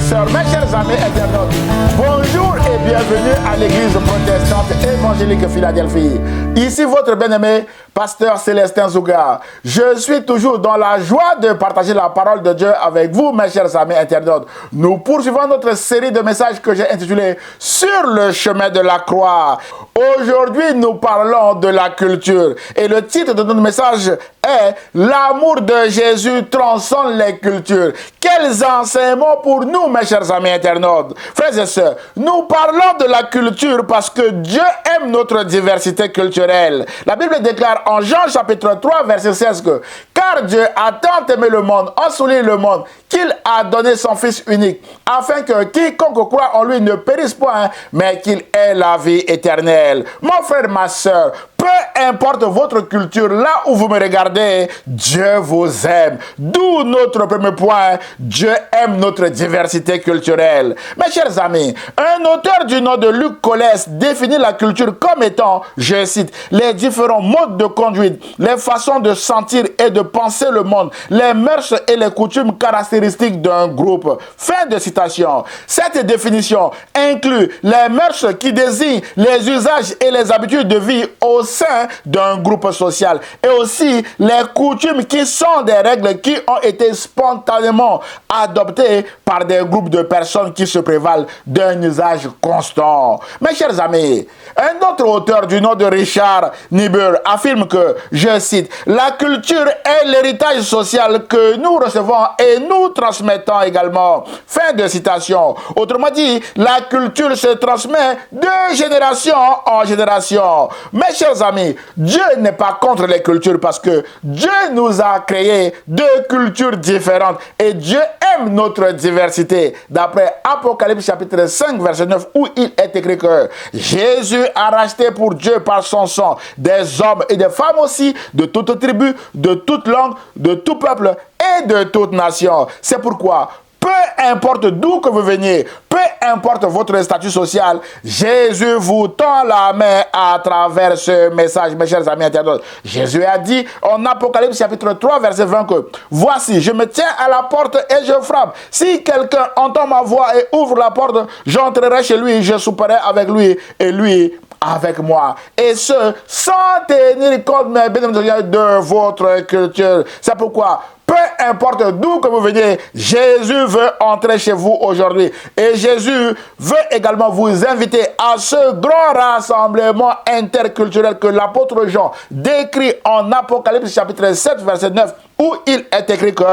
sœurs, mes chers amis internautes, bonjour et bienvenue à l'église protestante évangélique Philadelphie. Ici votre bien-aimé, pasteur Célestin Zouga. Je suis toujours dans la joie de partager la parole de Dieu avec vous, mes chers amis internautes. Nous poursuivons notre série de messages que j'ai intitulé « Sur le chemin de la croix ». Aujourd'hui, nous parlons de la culture. Et le titre de notre message est « L'amour de Jésus transcende les cultures ». Quels enseignements pour nous, mes chers amis internautes. Frères et sœurs, nous parlons de la culture parce que Dieu aime notre diversité culturelle. La Bible déclare en Jean chapitre 3, verset 16 que « Car Dieu a tant aimé le monde, en souligne le monde, qu'il a donné son Fils unique, afin que quiconque croit en lui ne périsse point, mais qu'il ait la vie éternelle. » Mon frère, ma soeur, peu importe votre culture, là où vous me regardez, Dieu vous aime. D'où notre premier point, Dieu aime notre diversité culturelle. Mes chers amis, un auteur du nom de Luc Colès définit la culture comme étant, je cite, les différents modes de conduite, les façons de sentir et de penser le monde, les mœurs et les coutumes caractéristiques d'un groupe. Fin de citation. Cette définition inclut les mœurs qui désignent les usages et les habitudes de vie au sein d'un groupe social et aussi les coutumes qui sont des règles qui ont été spontanément adoptées par des groupes de personnes qui se prévalent d'un usage constant. Mes chers amis, un autre auteur du nom de Richard Niebuhr affirme que, je cite, « La culture est l'héritage social que nous recevons et nous transmettons également. » Fin de citation. Autrement dit, la culture se transmet de génération en génération. Mes chers amis, Dieu n'est pas contre les cultures parce que Dieu nous a créé deux cultures différentes et Dieu aime notre diversité. D'après Apocalypse chapitre 5 verset 9 où il est écrit que Jésus a racheté pour Dieu par son sang des hommes et des femmes aussi de toute tribu, de toute langue, de tout peuple et de toute nation. C'est pourquoi peu importe d'où que vous veniez, peu importe votre statut social, Jésus vous tend la main à travers ce message, mes chers amis internautes. Jésus a dit en Apocalypse chapitre 3 verset 20 que « Voici, je me tiens à la porte et je frappe. Si quelqu'un entend ma voix et ouvre la porte, j'entrerai chez lui, je souperai avec lui et lui avec moi. » Et ce, sans tenir compte, mes bénédictions, de votre culture. C'est pourquoi peu importe d'où que vous venez, Jésus veut entrer chez vous aujourd'hui. Et Jésus veut également vous inviter à ce grand rassemblement interculturel que l'apôtre Jean décrit en Apocalypse chapitre 7 verset 9 où il est écrit que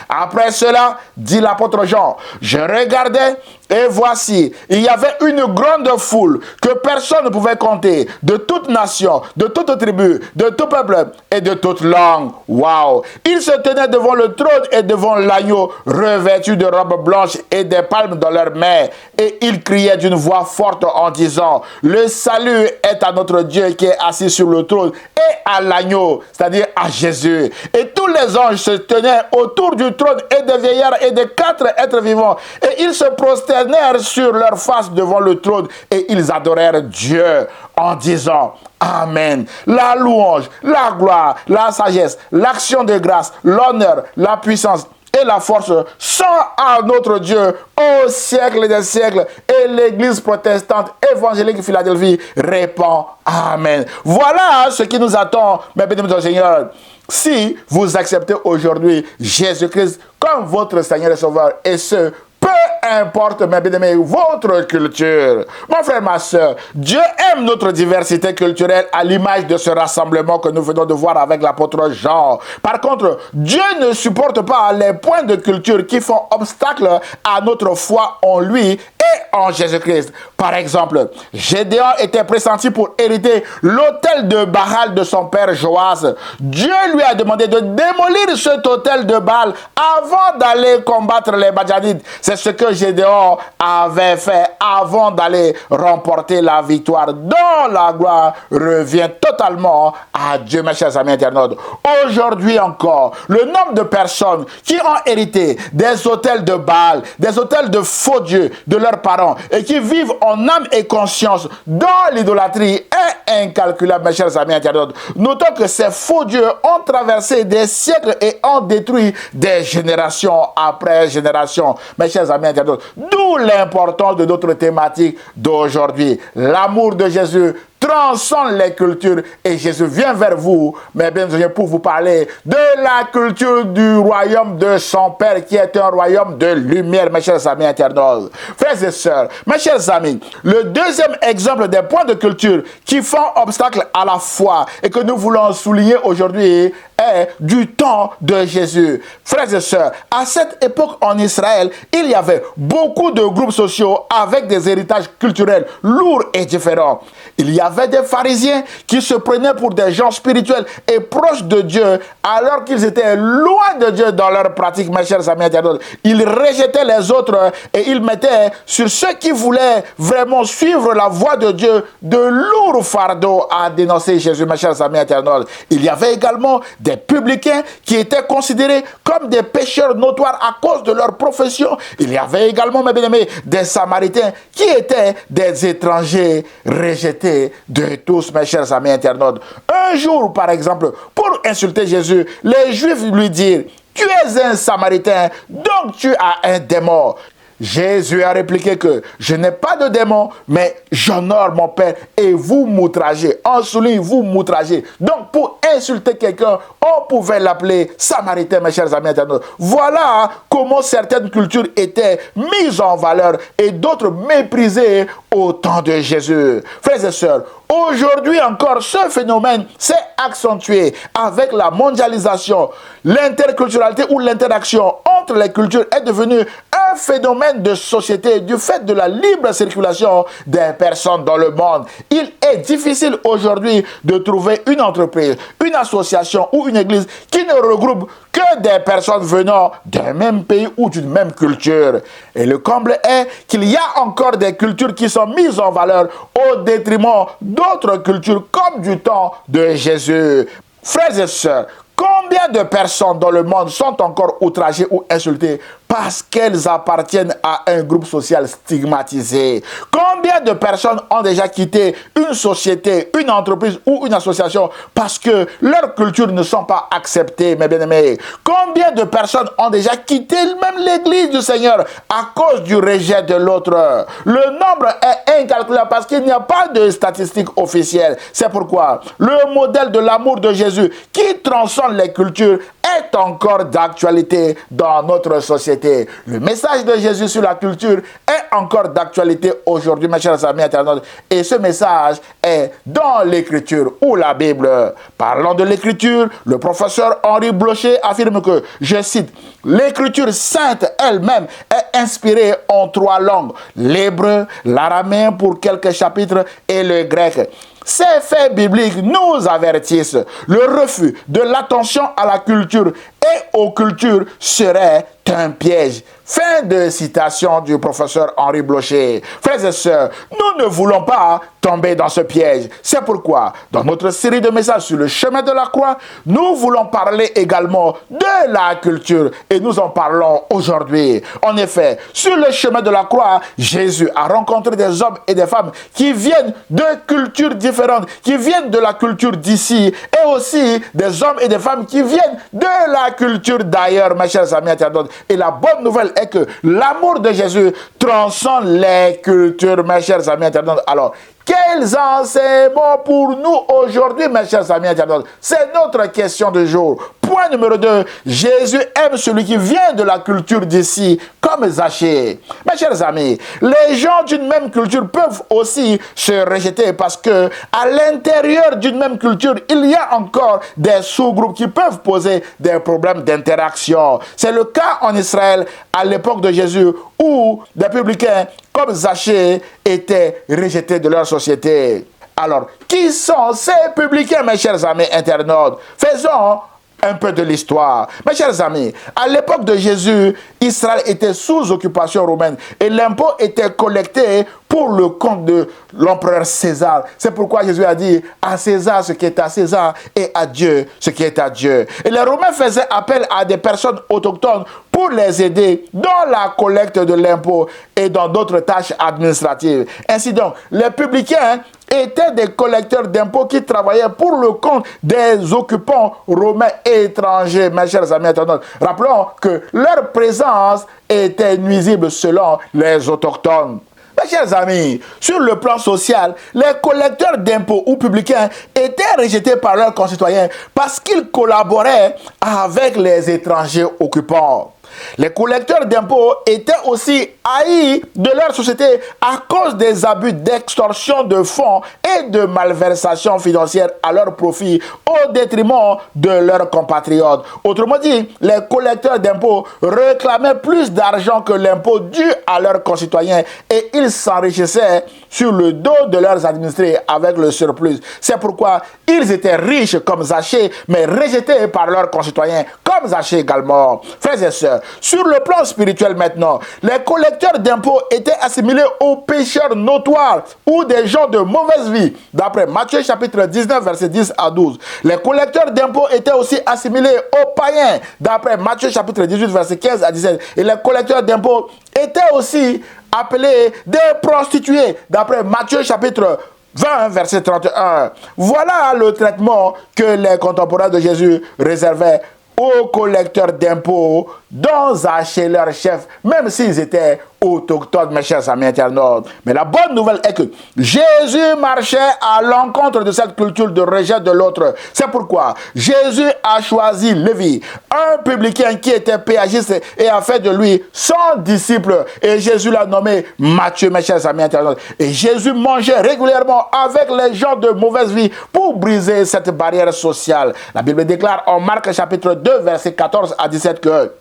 après cela, dit l'apôtre Jean, je regardais et voici, il y avait une grande foule que personne ne pouvait compter, de toute nation, de toute tribu, de tout peuple et de toute langue. Waouh! Ils se tenaient devant le trône et devant l'agneau, revêtus de robes blanches et des palmes dans leurs mains. Et ils criaient d'une voix forte en disant, le salut est à notre Dieu qui est assis sur le trône et à l'agneau, c'est-à-dire à Jésus. Et tous les anges se tenaient autour du trône et des vieillards et des quatre êtres vivants. Et ils se prosternèrent sur leur face devant le trône et ils adorèrent Dieu en disant Amen. La louange, la gloire, la sagesse, l'action de grâce, l'honneur, la puissance et la force sont à notre Dieu au siècle des siècles. Et l'église protestante évangélique Philadelphie répond Amen. Voilà ce qui nous attend, mes bénémoines du Seigneur. Si vous acceptez aujourd'hui Jésus-Christ comme votre Seigneur et Sauveur, et ce, peu importe, mes bien-aimés, votre culture. Mon frère, ma soeur, Dieu aime notre diversité culturelle à l'image de ce rassemblement que nous venons de voir avec l'apôtre Jean. Par contre, Dieu ne supporte pas les points de culture qui font obstacle à notre foi en lui et en Jésus-Christ. Par exemple, Gédéon était pressenti pour hériter l'autel de Baal de son père Joas. Dieu lui a demandé de démolir cet autel de Baal avant d'aller combattre les Madianites. C'est ce que Gédéon avait fait avant d'aller remporter la victoire dont la gloire revient totalement à Dieu, mes chers amis internautes. Aujourd'hui encore, le nombre de personnes qui ont hérité des autels de Baal, des autels de faux dieux, de leurs leurs parents et qui vivent en âme et conscience dans l'idolâtrie est incalculable, mes chers amis internautes. Notons que ces faux dieux ont traversé des siècles et ont détruit des générations après générations, mes chers amis internautes. D'où l'importance de notre thématique d'aujourd'hui. L'amour de Jésus transcende les cultures et Jésus vient vers vous, mais bien sûr, pour vous parler de la culture du royaume de son Père qui est un royaume de lumière, mes chers amis internautes. Frères et sœurs, mes chers amis, le deuxième exemple des points de culture qui font obstacle à la foi et que nous voulons souligner aujourd'hui est du temps de Jésus. Frères et sœurs, à cette époque en Israël, il y avait beaucoup de groupes sociaux avec des héritages culturels lourds et différents. Il y avait des pharisiens qui se prenaient pour des gens spirituels et proches de Dieu alors qu'ils étaient loin de Dieu dans leur pratique, mes chers amis internautes. Ils rejetaient les autres et ils mettaient sur ceux qui voulaient vraiment suivre la voie de Dieu de lourds fardeaux à dénoncer Jésus, mes chers amis internautes. Il y avait également des publicains qui étaient considérés comme des pécheurs notoires à cause de leur profession. Il y avait également, mes bien-aimés, des Samaritains qui étaient des étrangers rejetés de tous, mes chers amis internautes. Un jour, par exemple, pour insulter Jésus, les Juifs lui dirent: tu es un Samaritain, donc tu as un démon. Jésus a répliqué que je n'ai pas de démon, mais j'honore mon Père et vous m'outragez. En souligne, vous m'outragez. Donc, pour insulter quelqu'un, on pouvait l'appeler Samaritain, mes chers amis internautes. Voilà comment certaines cultures étaient mises en valeur et d'autres méprisées au temps de Jésus. Frères et sœurs, aujourd'hui encore, ce phénomène s'est accentué avec la mondialisation. L'interculturalité ou l'interaction entre les cultures est devenue un phénomène de société du fait de la libre circulation des personnes dans le monde. Il est difficile aujourd'hui de trouver une entreprise, une association ou une église qui ne regroupe que des personnes venant d'un même pays ou d'une même culture. Et le comble est qu'il y a encore des cultures qui sont mises en valeur au détriment d'autres cultures comme du temps de Jésus. Frères et sœurs, combien de personnes dans le monde sont encore outragées ou insultées parce qu'elles appartiennent à un groupe social stigmatisé? Combien de personnes ont déjà quitté une société, une entreprise ou une association parce que leurs cultures ne sont pas acceptées, mes bien-aimés? Combien de personnes ont déjà quitté même l'église du Seigneur à cause du rejet de l'autre? Le nombre est incalculable parce qu'il n'y a pas de statistiques officielles. C'est pourquoi le modèle de l'amour de Jésus qui transcende les cultures est encore d'actualité dans notre société. Le message de Jésus sur la culture est encore d'actualité aujourd'hui, mes chers amis internautes. Et ce message est dans l'Écriture ou la Bible. Parlant de l'Écriture, le professeur Henri Blocher affirme que, je cite, « L'Écriture sainte elle-même est inspirée en 3 langues, l'hébreu, l'araméen pour quelques chapitres et le grec. » Ces faits bibliques nous avertissent. Le refus de l'attention à la culture et aux cultures serait un piège. Fin de citation du professeur Henri Blocher. Frères et sœurs, nous ne voulons pas tomber dans ce piège. C'est pourquoi, dans notre série de messages sur le chemin de la croix, nous voulons parler également de la culture et nous en parlons aujourd'hui. En effet, sur le chemin de la croix, Jésus a rencontré des hommes et des femmes qui viennent de cultures différentes, qui viennent de la culture d'ici et aussi des hommes et des femmes qui viennent de la culture d'ailleurs, mes chers amis internautes. Et la bonne nouvelle est que l'amour de Jésus transcende les cultures, mes chers amis internautes. Alors, quels enseignements pour nous aujourd'hui, mes chers amis internautes? C'est notre question du jour. Point numéro 2, Jésus aime celui qui vient de la culture d'ici, comme Zachée. Mes chers amis, les gens d'une même culture peuvent aussi se rejeter parce que à l'intérieur d'une même culture, il y a encore des sous-groupes qui peuvent poser des problèmes d'interaction. C'est le cas en Israël à l'époque de Jésus où des publicains comme Zachée étaient rejetés de leur société. Alors, qui sont ces publicains, mes chers amis internautes? Faisons un peu de l'histoire. Mes chers amis, à l'époque de Jésus, Israël était sous occupation romaine et l'impôt était collecté pour le compte de l'empereur César. C'est pourquoi Jésus a dit à César ce qui est à César et à Dieu ce qui est à Dieu. Et les Romains faisaient appel à des personnes autochtones pour les aider dans la collecte de l'impôt et dans d'autres tâches administratives. Ainsi donc, les publicains étaient des collecteurs d'impôts qui travaillaient pour le compte des occupants romains et étrangers. Mes chers amis internautes, rappelons que leur présence était nuisible selon les autochtones. Mes chers amis, sur le plan social, les collecteurs d'impôts ou publicains étaient rejetés par leurs concitoyens parce qu'ils collaboraient avec les étrangers occupants. Les collecteurs d'impôts étaient aussi haïs de leur société à cause des abus d'extorsion de fonds et de malversation financière à leur profit au détriment de leurs compatriotes. Autrement dit, les collecteurs d'impôts réclamaient plus d'argent que l'impôt dû à leurs concitoyens et ils s'enrichissaient sur le dos de leurs administrés avec le surplus. C'est pourquoi ils étaient riches comme Zachée, mais rejetés par leurs concitoyens comme Zachée également. Frères et sœurs, sur le plan spirituel maintenant, les collecteurs d'impôts étaient assimilés aux pécheurs notoires ou des gens de mauvaise vie. D'après Matthieu chapitre 19, versets 10 à 12. Les collecteurs d'impôts étaient aussi assimilés aux païens. D'après Matthieu chapitre 18, versets 15 à 17. Et les collecteurs d'impôts étaient aussi appelés des prostituées. D'après Matthieu chapitre 20, verset 31. Voilà le traitement que les contemporains de Jésus réservaient aux collecteurs d'impôts dont Zachée leur chef, même s'ils étaient autochtones, mes chers amis internautes. Mais la bonne nouvelle est que Jésus marchait à l'encontre de cette culture de rejet de l'autre. C'est pourquoi Jésus a choisi Lévi, un publicain qui était péagiste, et a fait de lui son disciple. Et Jésus l'a nommé Matthieu, mes chers amis internautes. Et Jésus mangeait régulièrement avec les gens de mauvaise vie pour briser cette barrière sociale. La Bible déclare en Marc chapitre 2, versets 14 à 17 que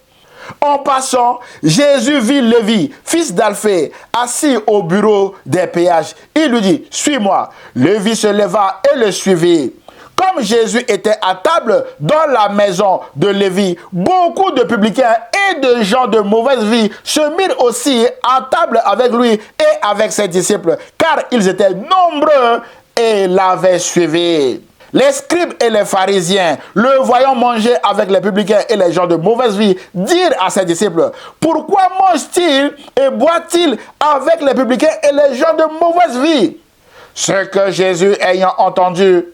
en passant, Jésus vit Lévi, fils d'Alphée, assis au bureau des péages. Il lui dit, suis-moi. Lévi se leva et le suivit. Comme Jésus était à table dans la maison de Lévi, beaucoup de publicains et de gens de mauvaise vie se mirent aussi à table avec lui et avec ses disciples, car ils étaient nombreux et l'avaient suivi. Les scribes et les pharisiens, le voyant manger avec les publicains et les gens de mauvaise vie, dirent à ses disciples, pourquoi mange-t-il et boit-il avec les publicains et les gens de mauvaise vie? Ce que Jésus ayant entendu,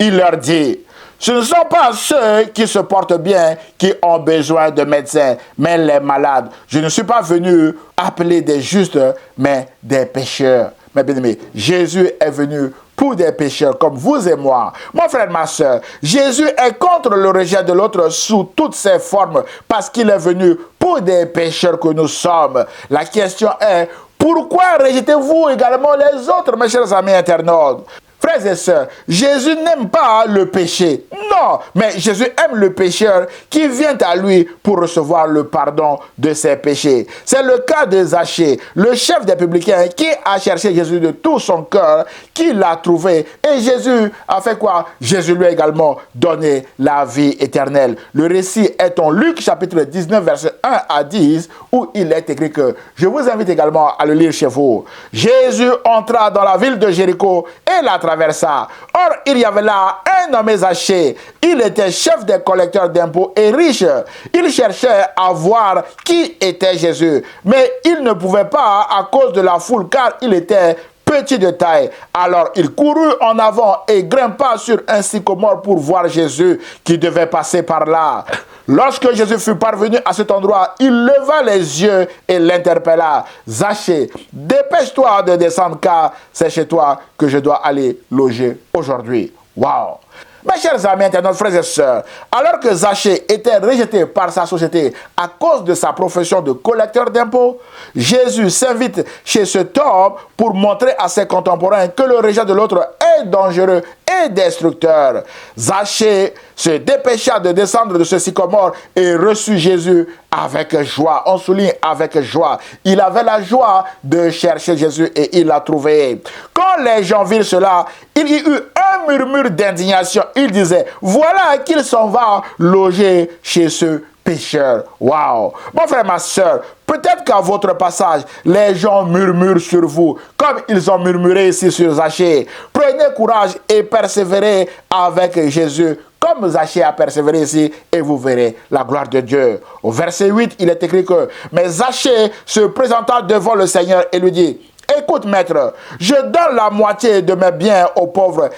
il leur dit, ce ne sont pas ceux qui se portent bien qui ont besoin de médecins, mais les malades. Je ne suis pas venu appeler des justes, mais des pécheurs. Mes bien-aimés, Jésus est venu pour des pécheurs comme vous et moi. Mon frère, ma soeur, Jésus est contre le rejet de l'autre sous toutes ses formes parce qu'il est venu pour des pécheurs que nous sommes. La question est, pourquoi rejetez-vous également les autres, mes chers amis internautes? Frères et sœurs, Jésus n'aime pas le péché. Non, mais Jésus aime le pécheur qui vient à lui pour recevoir le pardon de ses péchés. C'est le cas de Zachée, le chef des publicains qui a cherché Jésus de tout son cœur, qui l'a trouvé. Et Jésus a fait quoi? Jésus lui a également donné la vie éternelle. Le récit est en Luc chapitre 19, verset 1 à 10, où il est écrit que, je vous invite également à le lire chez vous. Jésus entra dans la ville de Jéricho et la traversa. Or, il y avait là un nommé Zachée. Il était chef des collecteurs d'impôts et riche. Il cherchait à voir qui était Jésus. Mais il ne pouvait pas à cause de la foule, car il était petit de taille. Alors il courut en avant et grimpa sur un sycomore pour voir Jésus qui devait passer par là. Lorsque Jésus fut parvenu à cet endroit, il leva les yeux et l'interpella. Zachée, dépêche-toi de descendre car c'est chez toi que je dois aller loger aujourd'hui. Waouh! Mes chers amis internautes, frères et sœurs, alors que Zachée était rejeté par sa société à cause de sa profession de collecteur d'impôts, Jésus s'invite chez cet homme pour montrer à ses contemporains que le rejet de l'autre est dangereux et destructeur. Zachée se dépêcha de descendre de ce sycomore et reçut Jésus avec joie. On souligne avec joie. Il avait la joie de chercher Jésus et il l'a trouvé. Quand les gens virent cela, il y eut un murmure d'indignation. Ils disaient, voilà qu'il s'en va loger chez ce pécheur. Waouh! Mon frère, ma soeur, peut-être qu'à votre passage, les gens murmurent sur vous, comme ils ont murmuré ici sur Zachée. Prenez courage et persévérez avec Jésus, comme Zachée a persévéré ici, et vous verrez la gloire de Dieu. Au verset 8, il est écrit que, mais Zachée se présenta devant le Seigneur et lui dit, écoute, maître, je donne la moitié de mes biens aux pauvres,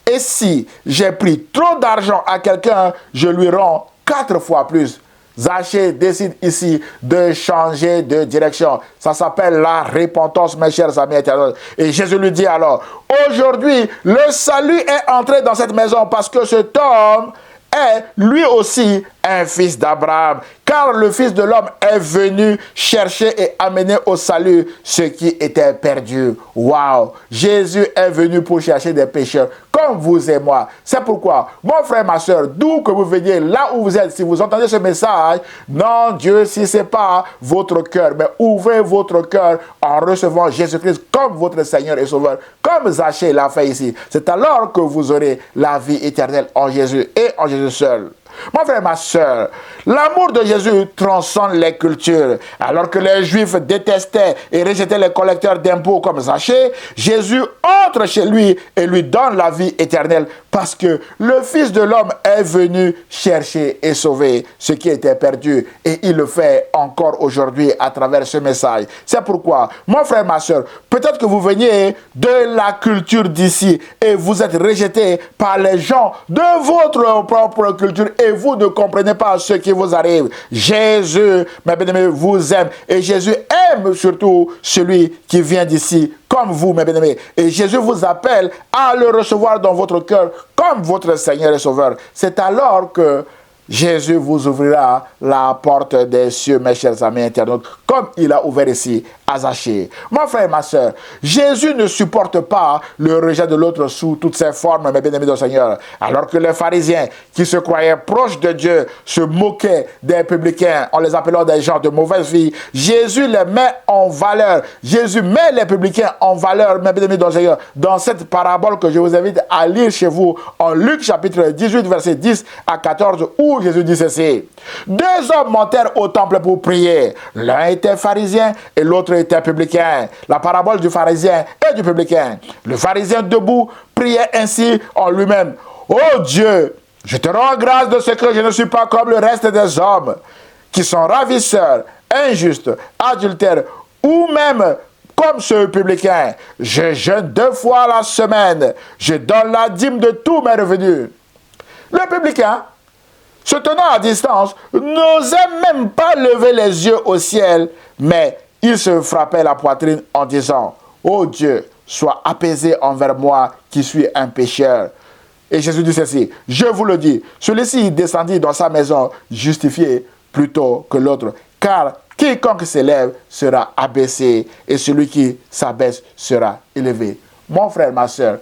et si j'ai pris trop d'argent à quelqu'un, je lui rends 4 fois plus. Zachée décide ici de changer de direction. Ça s'appelle la repentance, mes chers amis éternels. Et Jésus lui dit alors, aujourd'hui, le salut est entré dans cette maison parce que cet homme est lui aussi un fils d'Abraham. Car le Fils de l'homme est venu chercher et amener au salut ce qui était perdu. Waouh! Jésus est venu pour chercher des pécheurs comme vous et moi. C'est pourquoi, mon frère, ma soeur, d'où que vous veniez, là où vous êtes, si vous entendez ce message, non, Dieu, si ce n'est pas votre cœur, mais ouvrez votre cœur en recevant Jésus-Christ comme votre Seigneur et Sauveur, comme Zachée l'a fait ici. C'est alors que vous aurez la vie éternelle en Jésus et en Jésus seul. Mon frère, ma soeur, l'amour de Jésus transcende les cultures. Alors que les Juifs détestaient et rejetaient les collecteurs d'impôts comme Zachée, Jésus entre chez lui et lui donne la vie éternelle parce que le Fils de l'homme est venu chercher et sauver ce qui était perdu. Et il le fait encore aujourd'hui à travers ce message. C'est pourquoi, mon frère, ma soeur, peut-être que vous veniez de la culture d'ici et vous êtes rejeté par les gens de votre propre culture et vous ne comprenez pas ce qui vous arrive. Jésus, mes bien-aimés, vous aime. Et Jésus aime surtout celui qui vient d'ici, comme vous, mes bien-aimés. Et Jésus vous appelle à le recevoir dans votre cœur comme votre Seigneur et Sauveur. C'est alors que Jésus vous ouvrira la porte des cieux, mes chers amis internautes, comme il a ouvert ici à Zachée. Mon frère et ma soeur, Jésus ne supporte pas le rejet de l'autre sous toutes ses formes, mes bien-aimés du Seigneur. Alors que les pharisiens, qui se croyaient proches de Dieu, se moquaient des publicains en les appelant des gens de mauvaise vie, Jésus les met en valeur. Jésus met les publicains en valeur, mes bien-aimés du Seigneur, dans cette parabole que je vous invite à lire chez vous en Luc chapitre 18, verset 10 à 14, où Jésus dit ceci. 2 hommes montèrent au temple pour prier. L'un était pharisien et l'autre était publicain. La parabole du pharisien et du publicain. Le pharisien debout priait ainsi en lui-même. Ô Dieu, je te rends grâce de ce que je ne suis pas comme le reste des hommes, qui sont ravisseurs, injustes, adultères, ou même comme ce publicain. Je jeûne 2 fois la semaine. Je donne la dîme de tous mes revenus. Le publicain, se tenant à distance, n'osait même pas lever les yeux au ciel, mais il se frappait la poitrine en disant, « Ô Dieu, sois apaisé envers moi qui suis un pécheur. » Et Jésus dit ceci, « Je vous le dis, celui-ci descendit dans sa maison justifié plutôt que l'autre, car quiconque s'élève sera abaissé, et celui qui s'abaisse sera élevé. » Mon frère, ma soeur,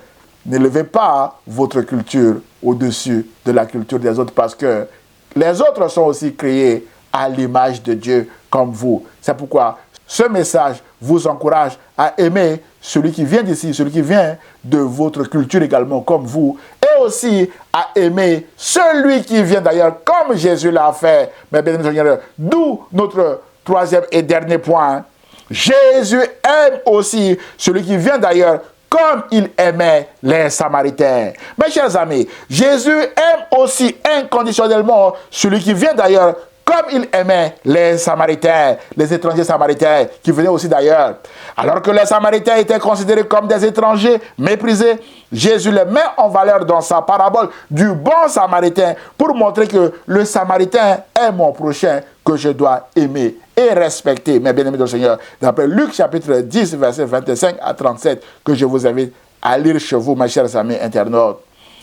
n'élevez pas votre culture au-dessus de la culture des autres parce que les autres sont aussi créés à l'image de Dieu comme vous. C'est pourquoi ce message vous encourage à aimer celui qui vient d'ici, celui qui vient de votre culture également comme vous, et aussi à aimer celui qui vient d'ailleurs comme Jésus l'a fait. Mais bien évidemment, d'où notre troisième et dernier point. Jésus aime aussi celui qui vient d'ailleurs comme il aimait les Samaritains. Mes chers amis, Jésus aime aussi inconditionnellement celui qui vient d'ailleurs comme il aimait les Samaritains, les étrangers samaritains qui venaient aussi d'ailleurs. Alors que les Samaritains étaient considérés comme des étrangers méprisés, Jésus les met en valeur dans sa parabole du bon Samaritain pour montrer que le Samaritain est mon prochain que je dois aimer et respecter, mes bien-aimés du Seigneur. D'après Luc chapitre 10, verset 25 à 37, que je vous invite à lire chez vous, mes chers amis internautes.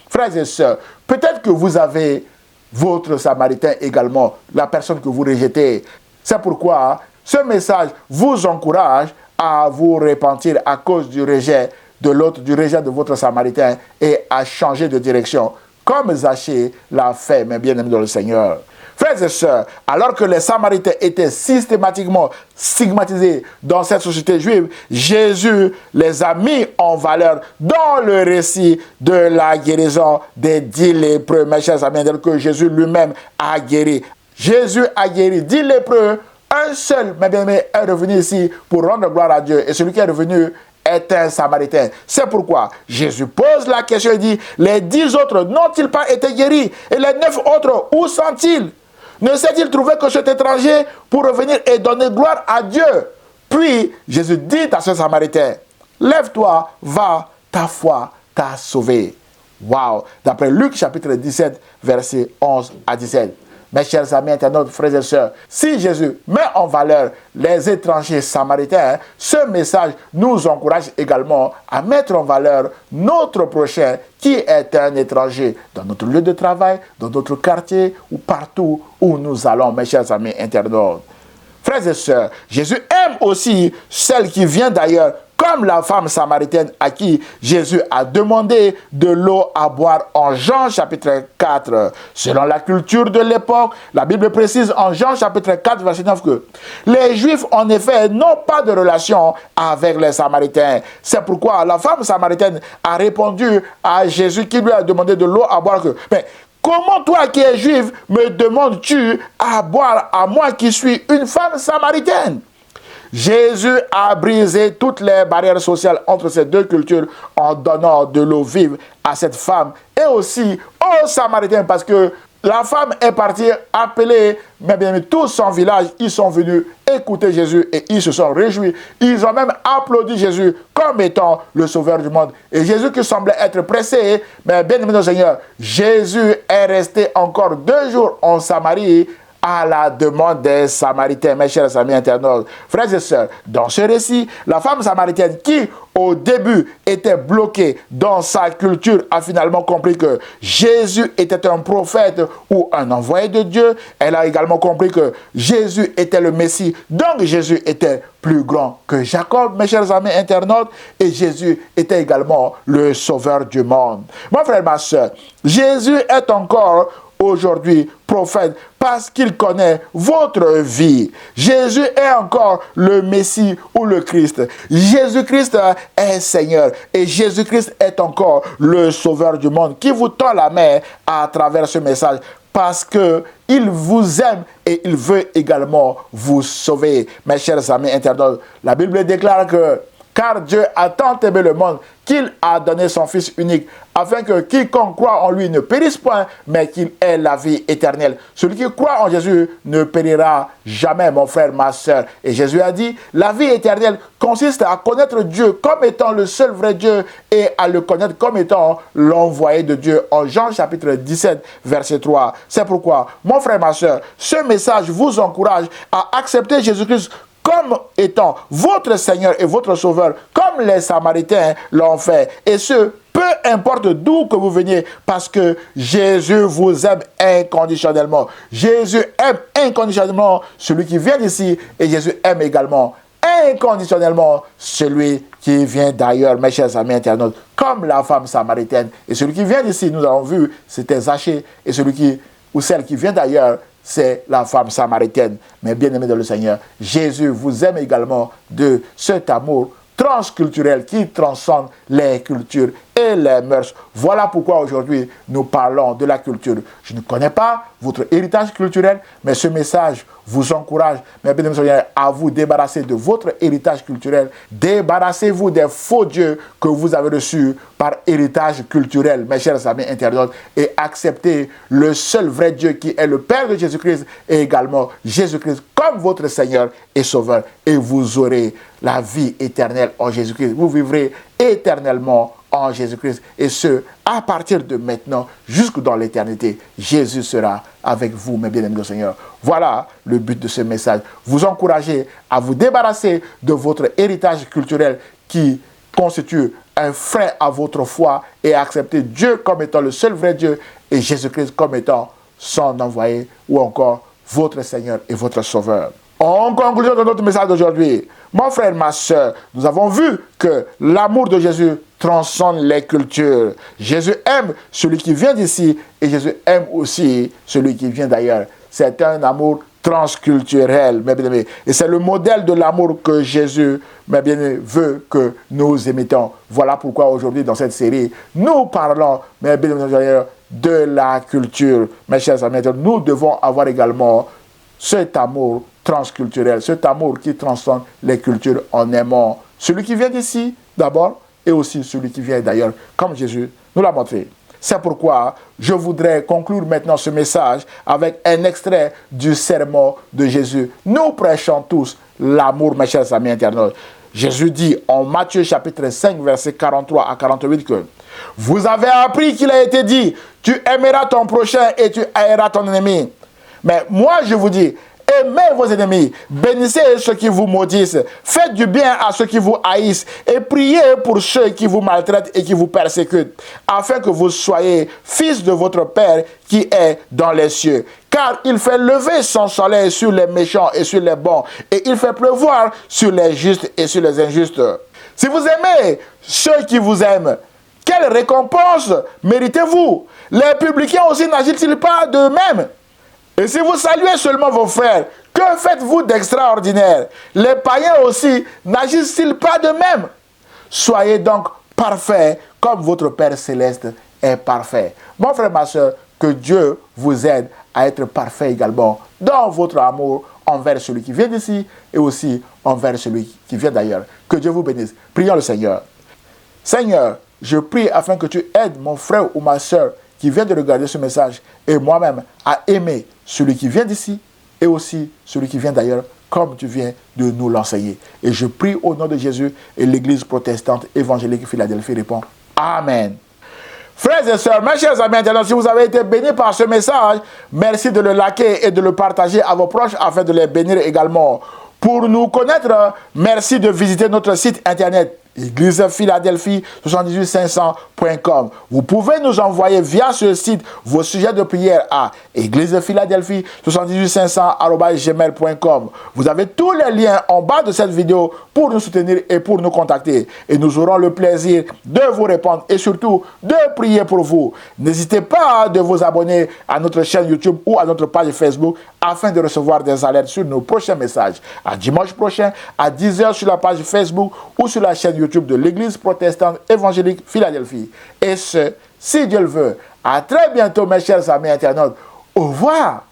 Frères et sœurs, peut-être que vous avez votre Samaritain également, la personne que vous rejetez. C'est pourquoi ce message vous encourage à vous repentir à cause du rejet de l'autre dirigeant de votre Samaritain et à changer de direction, comme Zachée l'a fait, mes bien-aimés dans le Seigneur. Frères et sœurs, alors que les Samaritains étaient systématiquement stigmatisés dans cette société juive, Jésus les a mis en valeur dans le récit de la guérison des 10 lépreux. Mes chers amis, que Jésus lui-même a guéri. Jésus a guéri 10 lépreux. Un seul, mes bien-aimés, est revenu ici pour rendre gloire à Dieu. Et celui qui est revenu est un Samaritain. C'est pourquoi Jésus pose la question et dit, les 10 autres n'ont-ils pas été guéris? Et les 9 autres, où sont-ils? Ne s'est-il trouvé que cet étranger pour revenir et donner gloire à Dieu? Puis Jésus dit à ce Samaritain, lève-toi, va, ta foi t'a sauvé. Waouh! D'après Luc chapitre 17, versets 11 à 17. Mes chers amis internautes, frères et sœurs, si Jésus met en valeur les étrangers samaritains, ce message nous encourage également à mettre en valeur notre prochain qui est un étranger dans notre lieu de travail, dans notre quartier ou partout où nous allons, mes chers amis internautes. Frères et sœurs, Jésus aime aussi celle qui vient d'ailleurs, comme la femme samaritaine à qui Jésus a demandé de l'eau à boire en Jean chapitre 4. Selon la culture de l'époque, la Bible précise en Jean chapitre 4, verset 9 que les Juifs, en effet, n'ont pas de relation avec les Samaritains. C'est pourquoi la femme samaritaine a répondu à Jésus qui lui a demandé de l'eau à boire que... Mais, comment toi qui es juif me demandes-tu à boire à moi qui suis une femme samaritaine? Jésus a brisé toutes les barrières sociales entre ces deux cultures en donnant de l'eau vive à cette femme et aussi aux Samaritains parce que la femme est partie appeler tout son village. Ils sont venus écouter Jésus et ils se sont réjouis. Ils ont même applaudi Jésus comme étant le sauveur du monde. Et Jésus qui semblait être pressé, mais bien aimé notre Seigneur, Jésus est resté encore 2 jours en Samarie à la demande des Samaritains, mes chers amis internautes. Frères et sœurs, dans ce récit, la femme samaritaine qui, au début, était bloquée dans sa culture, a finalement compris que Jésus était un prophète ou un envoyé de Dieu. Elle a également compris que Jésus était le Messie, donc Jésus était plus grand que Jacob, mes chers amis internautes, et Jésus était également le sauveur du monde. Mon frère, ma sœur, Jésus est encore aujourd'hui prophète parce qu'il connaît votre vie. Jésus est encore le Messie ou le Christ. Jésus-Christ est Seigneur et Jésus-Christ est encore le sauveur du monde qui vous tend la main à travers ce message parce qu'il vous aime et il veut également vous sauver. Mes chers amis internautes, la Bible déclare que car Dieu a tant aimé le monde qu'il a donné son Fils unique, afin que quiconque croit en lui ne périsse point, mais qu'il ait la vie éternelle. Celui qui croit en Jésus ne périra jamais, mon frère, ma soeur. Et Jésus a dit, la vie éternelle consiste à connaître Dieu comme étant le seul vrai Dieu et à le connaître comme étant l'envoyé de Dieu. En Jean chapitre 17, verset 3. C'est pourquoi, mon frère, ma soeur, ce message vous encourage à accepter Jésus-Christ comme étant votre Seigneur et votre Sauveur, comme les Samaritains l'ont fait. Et ce, peu importe d'où que vous veniez, parce que Jésus vous aime inconditionnellement. Jésus aime inconditionnellement celui qui vient d'ici, et Jésus aime également inconditionnellement celui qui vient d'ailleurs, mes chers amis internautes, comme la femme samaritaine. Et celui qui vient d'ici, nous avons vu, c'était Zachée, et celui qui, ou celle qui vient d'ailleurs, c'est la femme samaritaine. Mais bien aimé dans le Seigneur, Jésus vous aime également de cet amour transculturel qui transcende les cultures et les mœurs. Voilà pourquoi aujourd'hui nous parlons de la culture. Je ne connais pas votre héritage culturel, mais ce message vous encourage, mes bien aimés, à vous débarrasser de votre héritage culturel. Débarrassez-vous des faux dieux que vous avez reçus par héritage culturel, mes chers amis internautes, et acceptez le seul vrai Dieu qui est le Père de Jésus-Christ et également Jésus-Christ comme votre Seigneur et Sauveur. Et vous aurez la vie éternelle en Jésus-Christ. Vous vivrez éternellement en Jésus-Christ. Et ce, à partir de maintenant, jusque dans l'éternité, Jésus sera avec vous, mes bien-aimés du Seigneur. Voilà le but de ce message. Vous encourager à vous débarrasser de votre héritage culturel qui constitue un frein à votre foi et à accepter Dieu comme étant le seul vrai Dieu et Jésus-Christ comme étant son envoyé ou encore votre Seigneur et votre Sauveur. En conclusion de notre message d'aujourd'hui, mon frère, ma soeur, nous avons vu que l'amour de Jésus transcende les cultures. Jésus aime celui qui vient d'ici et Jésus aime aussi celui qui vient d'ailleurs. C'est un amour transculturel, mes bien-aimés. Et c'est le modèle de l'amour que Jésus, mes bien-aimés, veut que nous imitons. Voilà pourquoi aujourd'hui, dans cette série, nous parlons, mes bien-aimés, de la culture. Mes chers amis, nous devons avoir également cet amour transculturel, cet amour qui transcende les cultures en aimant celui qui vient d'ici, d'abord, et aussi celui qui vient d'ailleurs, comme Jésus nous l'a montré. C'est pourquoi je voudrais conclure maintenant ce message avec un extrait du sermon de Jésus. Nous prêchons tous l'amour, mes chers amis internautes. Jésus dit en Matthieu chapitre 5, versets 43 à 48 que « Vous avez appris qu'il a été dit, tu aimeras ton prochain et tu haïras ton ennemi. Mais moi je vous dis, aimez vos ennemis, bénissez ceux qui vous maudissent, faites du bien à ceux qui vous haïssent et priez pour ceux qui vous maltraitent et qui vous persécutent, afin que vous soyez fils de votre Père qui est dans les cieux. Car il fait lever son soleil sur les méchants et sur les bons, et il fait pleuvoir sur les justes et sur les injustes. Si vous aimez ceux qui vous aiment, quelle récompense méritez-vous? Les publicains aussi n'agissent-ils pas de même? Et si vous saluez seulement vos frères, que faites-vous d'extraordinaire? Les païens aussi n'agissent-ils pas de même? Soyez donc parfaits comme votre Père céleste est parfait. Mon frère, ma soeur, que Dieu vous aide à être parfait également dans votre amour envers celui qui vient d'ici et aussi envers celui qui vient d'ailleurs. Que Dieu vous bénisse. Prions le Seigneur. Seigneur, je prie afin que tu aides mon frère ou ma soeur qui vient de regarder ce message et moi-même à aimer celui qui vient d'ici et aussi celui qui vient d'ailleurs, comme tu viens de nous l'enseigner. Et je prie au nom de Jésus et l'Église protestante évangélique Philadelphie répond Amen. Frères et sœurs, mes chers amis internautes, si vous avez été bénis par ce message, merci de le liker et de le partager à vos proches afin de les bénir également. Pour nous connaître, merci de visiter notre site internet Église Philadelphie 78500.com. Vous pouvez nous envoyer via ce site vos sujets de prière à Église Philadelphie 78500@gmail.com. Vous avez tous les liens en bas de cette vidéo pour nous soutenir et pour nous contacter. Et nous aurons le plaisir de vous répondre et surtout de prier pour vous. N'hésitez pas de vous abonner à notre chaîne YouTube ou à notre page Facebook afin de recevoir des alertes sur nos prochains messages. À dimanche prochain à 10h sur la page Facebook ou sur la chaîne YouTube de l'Église protestante évangélique Philadelphie. Et ce, si Dieu le veut. À très bientôt, mes chers amis internautes. Au revoir.